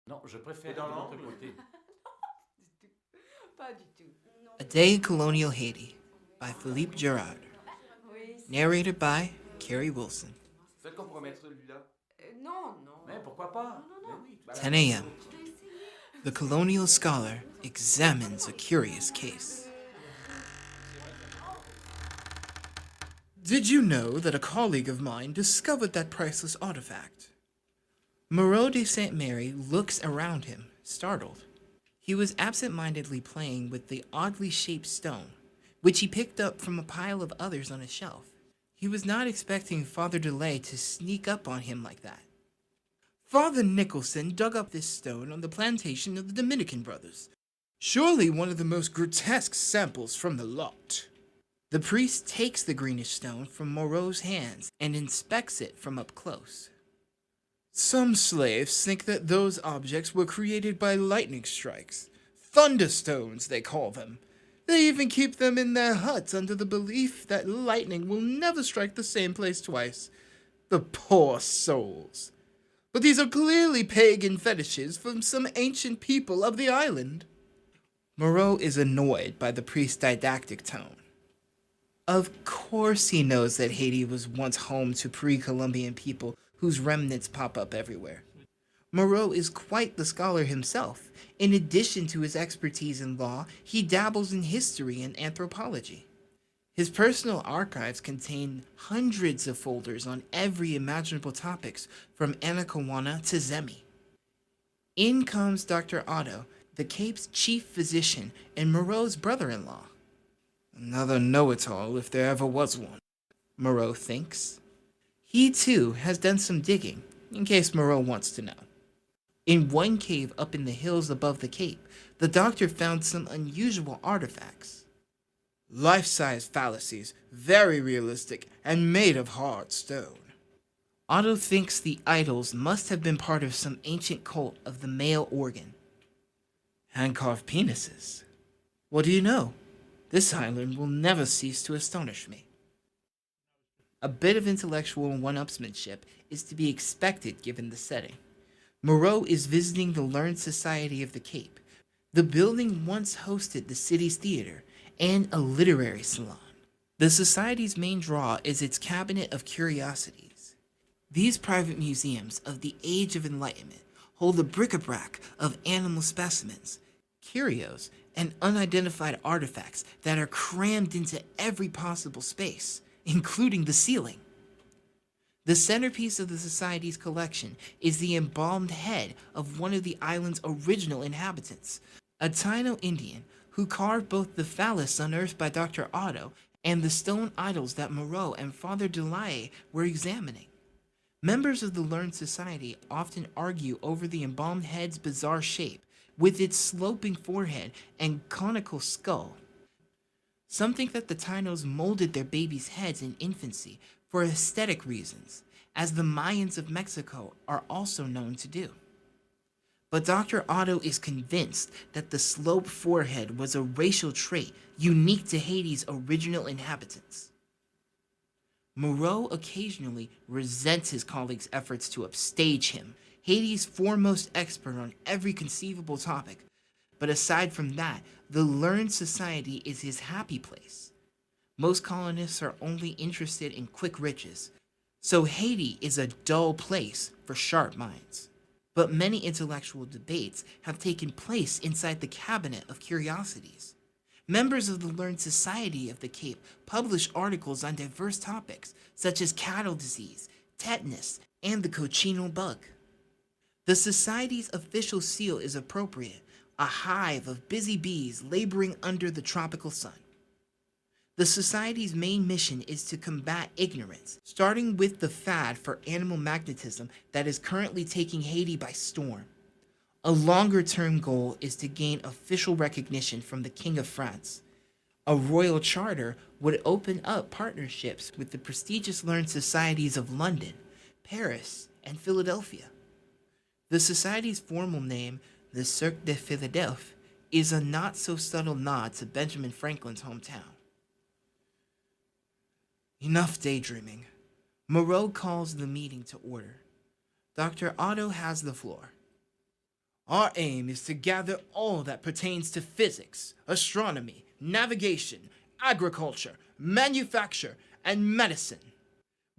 Non, je préfère Et dans de l'autre l'angle? côté. Pas du tout. A Day in Colonial Haiti by Philippe Gerard. Oui. Narrated by Carrie Wilson. Peut-être qu'on pourrait mettre celui-là. Non, non. Mais pourquoi pas? Non, non, non. Mais oui, 10 a.m. The Colonial Scholar examines a curious case. Did you know that a colleague of mine discovered that priceless artifact? Moreau de St Mery looks around him, startled. He was absent-mindedly playing with the oddly shaped stone, which he picked up from a pile of others on a shelf. He was not expecting Father Delay to sneak up on him like that. Father Nicholson dug up this stone on the plantation of the Dominican brothers. Surely one of the most grotesque samples from the lot. The priest takes the greenish stone from Moreau's hands and inspects it from up close. Some slaves think that those objects were created by lightning strikes. Thunderstones, they call them. They even keep them in their huts under the belief that lightning will never strike the same place twice. The poor souls. But these are clearly pagan fetishes from some ancient people of the island. Moreau is annoyed by the priest's didactic tone. Of course he knows that Haiti was once home to pre-Columbian people whose remnants pop up everywhere. Moreau is quite the scholar himself. In addition to his expertise in law, he dabbles in history and anthropology. His personal archives contain hundreds of folders on every imaginable topics, from Anacawana to Zemi. In comes Dr. Otto, the Cape's chief physician and Moreau's brother-in-law. Another know-it-all if there ever was one, Moreau thinks. He too has done some digging, in case Moreau wants to know. In one cave up in the hills above the Cape, the doctor found some unusual artifacts. Life-size fallacies, very realistic, and made of hard stone. Otto thinks the idols must have been part of some ancient cult of the male organ. Hand-carved penises. What do you know? This island will never cease to astonish me. A bit of intellectual one-upsmanship is to be expected given the setting. Moreau is visiting the Learned Society of the Cape. The building once hosted the city's theater and a literary salon. The society's main draw is its cabinet of curiosities. These private museums of the Age of Enlightenment hold a bric-a-brac of animal specimens, curios, and unidentified artifacts that are crammed into every possible space, including the ceiling. The centerpiece of the society's collection is the embalmed head of one of the island's original inhabitants, a Taino Indian who carved both the phallus unearthed by Dr. Otto and the stone idols that Moreau and Father Delaye were examining. Members of the Learned Society often argue over the embalmed head's bizarre shape, with its sloping forehead and conical skull. Some think that the Tainos molded their babies' heads in infancy for aesthetic reasons, as the Mayans of Mexico are also known to do. But Dr. Otto is convinced that the sloped forehead was a racial trait unique to Haiti's original inhabitants. Moreau occasionally resents his colleagues' efforts to upstage him, Haiti's foremost expert on every conceivable topic. But aside from that, the Learned Society is his happy place. Most colonists are only interested in quick riches, so Haiti is a dull place for sharp minds. But many intellectual debates have taken place inside the Cabinet of Curiosities. Members of the Learned Society of the Cape publish articles on diverse topics, such as cattle disease, tetanus, and the cochineal bug. The Society's official seal is appropriate, a hive of busy bees laboring under the tropical sun. The Society's main mission is to combat ignorance, starting with the fad for animal magnetism that is currently taking Haiti by storm. A longer-term goal is to gain official recognition from the King of France. A royal charter would open up partnerships with the prestigious learned societies of London, Paris, and Philadelphia. The Society's formal name, the Cercle de Philadelphie, is a not-so-subtle nod to Benjamin Franklin's hometown. Enough daydreaming. Moreau calls the meeting to order. Dr. Otto has the floor. Our aim is to gather all that pertains to physics, astronomy, navigation, agriculture, manufacture, and medicine.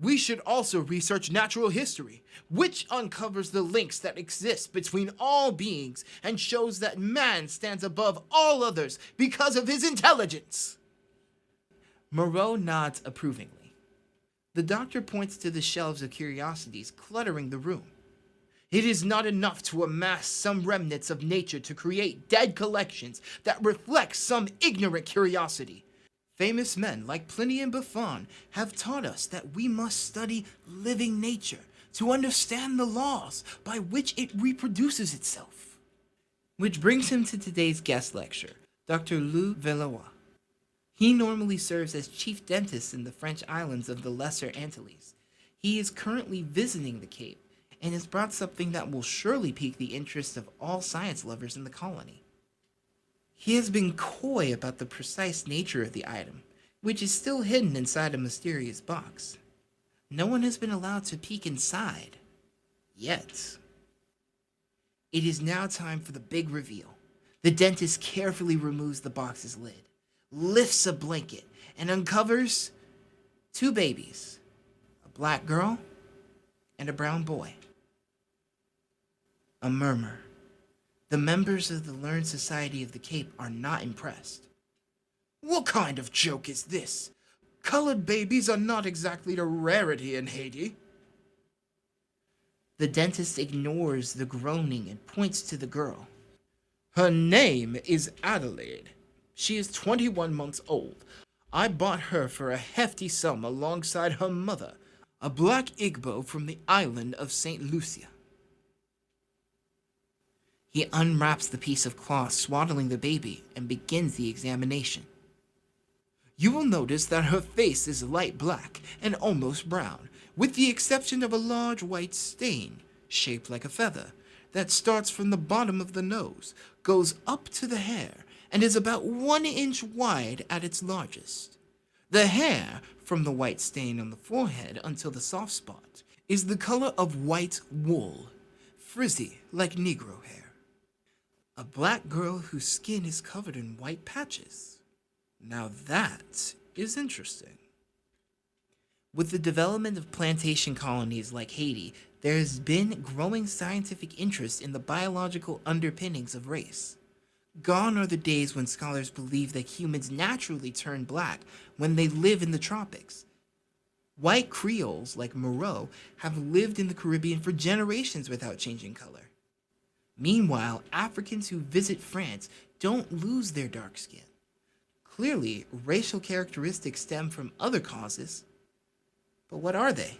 We should also research natural history, which uncovers the links that exist between all beings and shows that man stands above all others because of his intelligence. Moreau nods approvingly. The doctor points to the shelves of curiosities cluttering the room. It is not enough to amass some remnants of nature to create dead collections that reflect some ignorant curiosity. Famous men like Pliny and Buffon have taught us that we must study living nature to understand the laws by which it reproduces itself. Which brings him to today's guest lecturer, Dr. Louis Villeroy. He normally serves as chief dentist in the French islands of the Lesser Antilles. He is currently visiting the Cape and has brought something that will surely pique the interest of all science lovers in the colony. He has been coy about the precise nature of the item, which is still hidden inside a mysterious box. No one has been allowed to peek inside. Yet. It is now time for the big reveal. The dentist carefully removes the box's lid, lifts a blanket, and uncovers 2 babies, a black girl and a brown boy. A murmur. The members of the Learned Society of the Cape are not impressed. What kind of joke is this? Colored babies are not exactly a rarity in Haiti. The dentist ignores the groaning and points to the girl. Her name is Adelaide. She is 21 months old. I bought her for a hefty sum alongside her mother, a black Igbo from the island of St. Lucia. He unwraps the piece of cloth swaddling the baby and begins the examination. You will notice that her face is light black and almost brown, with the exception of a large white stain, shaped like a feather, that starts from the bottom of the nose, goes up to the hair, and is about 1 inch wide at its largest. The hair, from the white stain on the forehead until the soft spot, is the color of white wool, frizzy like Negro hair. A black girl whose skin is covered in white patches. Now that is interesting. With the development of plantation colonies like Haiti, there has been growing scientific interest in the biological underpinnings of race. Gone are the days when scholars believed that humans naturally turn black when they live in the tropics. White Creoles like Moreau have lived in the Caribbean for generations without changing color. Meanwhile, Africans who visit France don't lose their dark skin. Clearly, racial characteristics stem from other causes. But what are they?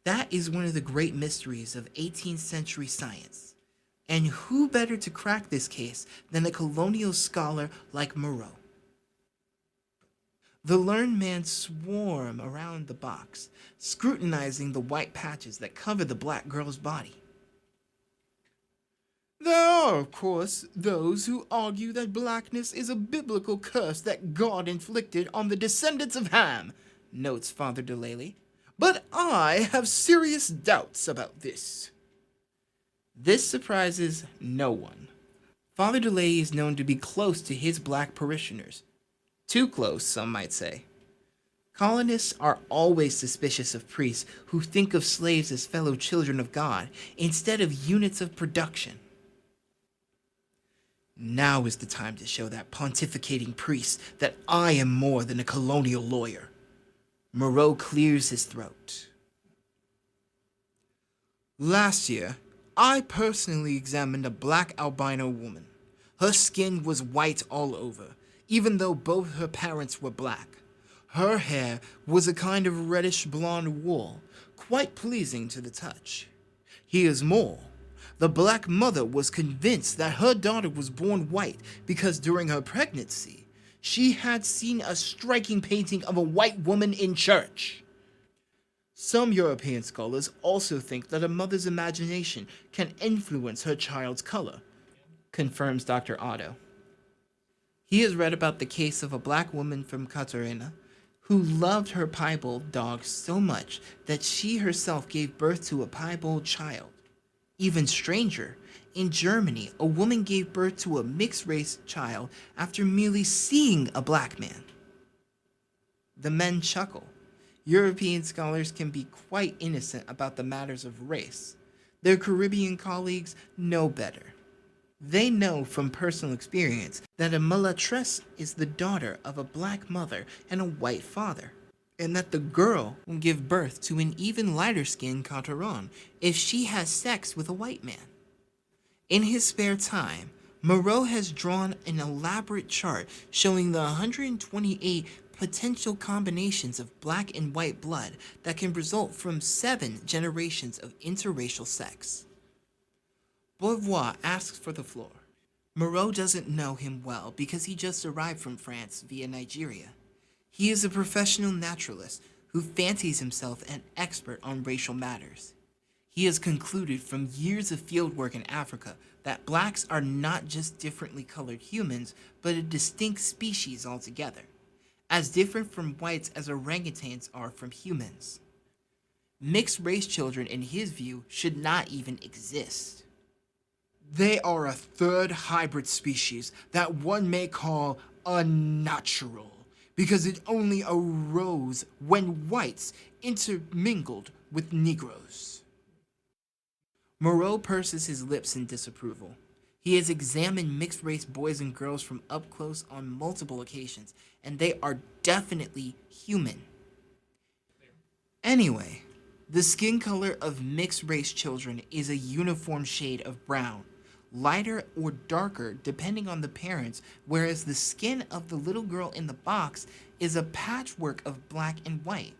That is one of the great mysteries of 18th century science. And who better to crack this case than a colonial scholar like Moreau? The learned men swarm around the box, scrutinizing the white patches that cover the black girl's body. There are, of course, those who argue that blackness is a biblical curse that God inflicted on the descendants of Ham, notes Father Delele. But I have serious doubts about this. This surprises no one. Father Delele is known to be close to his black parishioners. Too close, some might say. Colonists are always suspicious of priests who think of slaves as fellow children of God instead of units of production. Now is the time to show that pontificating priest that I am more than a colonial lawyer. Moreau clears his throat. Last year, I personally examined a black albino woman. Her skin was white all over, even though both her parents were black. Her hair was a kind of reddish blonde wool, quite pleasing to the touch. Here's more. The black mother was convinced that her daughter was born white because during her pregnancy, she had seen a striking painting of a white woman in church. Some European scholars also think that a mother's imagination can influence her child's color, confirms Dr. Otto. He has read about the case of a black woman from Catarina who loved her piebald dog so much that she herself gave birth to a piebald child. Even stranger, In Germany, a woman gave birth to a mixed-race child after merely seeing a black man. The men chuckle. European scholars can be quite innocent about the matters of race. Their Caribbean colleagues know better. They know from personal experience that a mulâtresse is the daughter of a black mother and a white father, and that the girl will give birth to an even lighter-skinned coteron if she has sex with a white man. In his spare time, Moreau has drawn an elaborate chart showing the 128 potential combinations of black and white blood that can result from 7 generations of interracial sex. Beauvoir asks for the floor. Moreau doesn't know him well because he just arrived from France via Nigeria. He is a professional naturalist who fancies himself an expert on racial matters. He has concluded from years of fieldwork in Africa that blacks are not just differently colored humans, but a distinct species altogether, as different from whites as orangutans are from humans. Mixed-race children, in his view, should not even exist. They are a third hybrid species that one may call unnatural, because it only arose when whites intermingled with Negroes. Moreau purses his lips in disapproval. He has examined mixed-race boys and girls from up close on multiple occasions, and they are definitely human. Anyway, the skin color of mixed-race children is a uniform shade of brown, lighter or darker depending on the parents, whereas the skin of the little girl in the box is a patchwork of black and white.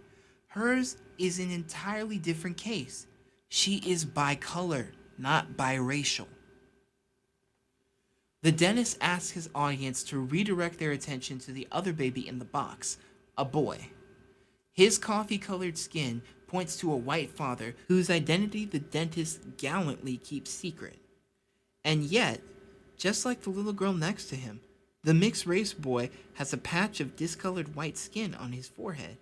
Hers is an entirely different case. She is bicolor, not biracial. The dentist asks his audience to redirect their attention to the other baby in the box, a boy. His coffee-colored skin points to a white father whose identity the dentist gallantly keeps secret. And yet, just like the little girl next to him, the mixed-race boy has a patch of discolored white skin on his forehead.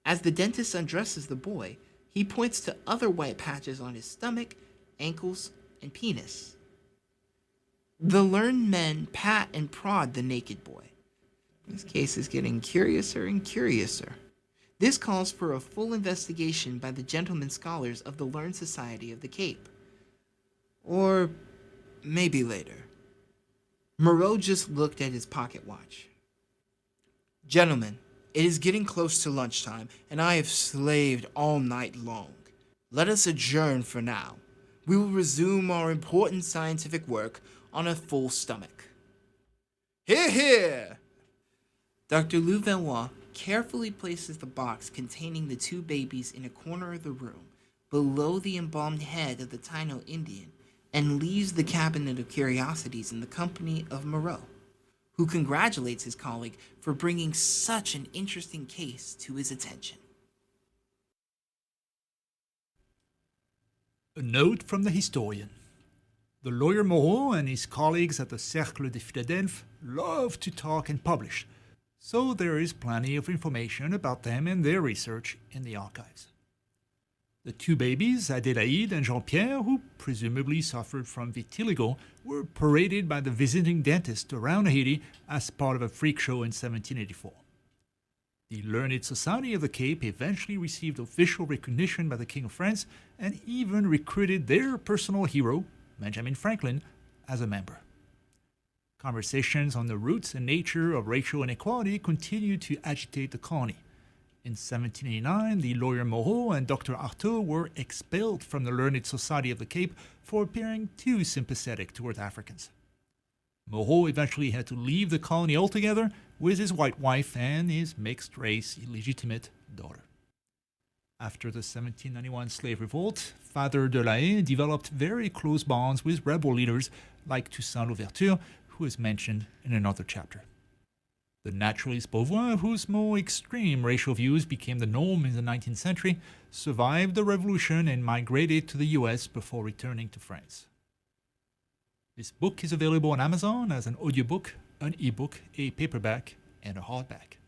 As the dentist undresses the boy, he points to other white patches on his stomach, ankles, and penis. The learned men pat and prod the naked boy. This case is getting curiouser and curiouser. This calls for a full investigation by the gentlemen scholars of the Learned Society of the Cape. Or maybe later. Moreau just looked at his pocket watch. Gentlemen, it is getting close to lunchtime, and I have slaved all night long. Let us adjourn for now. We will resume our important scientific work on a full stomach. Hear, hear! Dr. Louvellois carefully places the box containing the 2 babies in a corner of the room, below the embalmed head of the Taino Indian, and leaves the cabinet of curiosities in the company of Moreau, who congratulates his colleague for bringing such an interesting case to his attention. A note from the historian. The lawyer Moreau and his colleagues at the Cercle de Philadelphie love to talk and publish, so there is plenty of information about them and their research in the archives. The 2 babies, Adélaïde and Jean-Pierre, who presumably suffered from vitiligo, were paraded by the visiting dentist around Haiti as part of a freak show in 1784. The Learned Society of the Cape eventually received official recognition by the King of France and even recruited their personal hero, Benjamin Franklin, as a member. Conversations on the roots and nature of racial inequality continued to agitate the colony. In 1789, the lawyer Moreau and Dr. Artaud were expelled from the Learned Society of the Cape for appearing too sympathetic toward Africans. Moreau eventually had to leave the colony altogether with his white wife and his mixed-race illegitimate daughter. After the 1791 slave revolt, Father de la Haye developed very close bonds with rebel leaders like Toussaint Louverture, who is mentioned in another chapter. The naturalist Beauvoir, whose more extreme racial views became the norm in the 19th century, survived the revolution and migrated to the US before returning to France. This book is available on Amazon as an audiobook, an ebook, a paperback, and a hardback.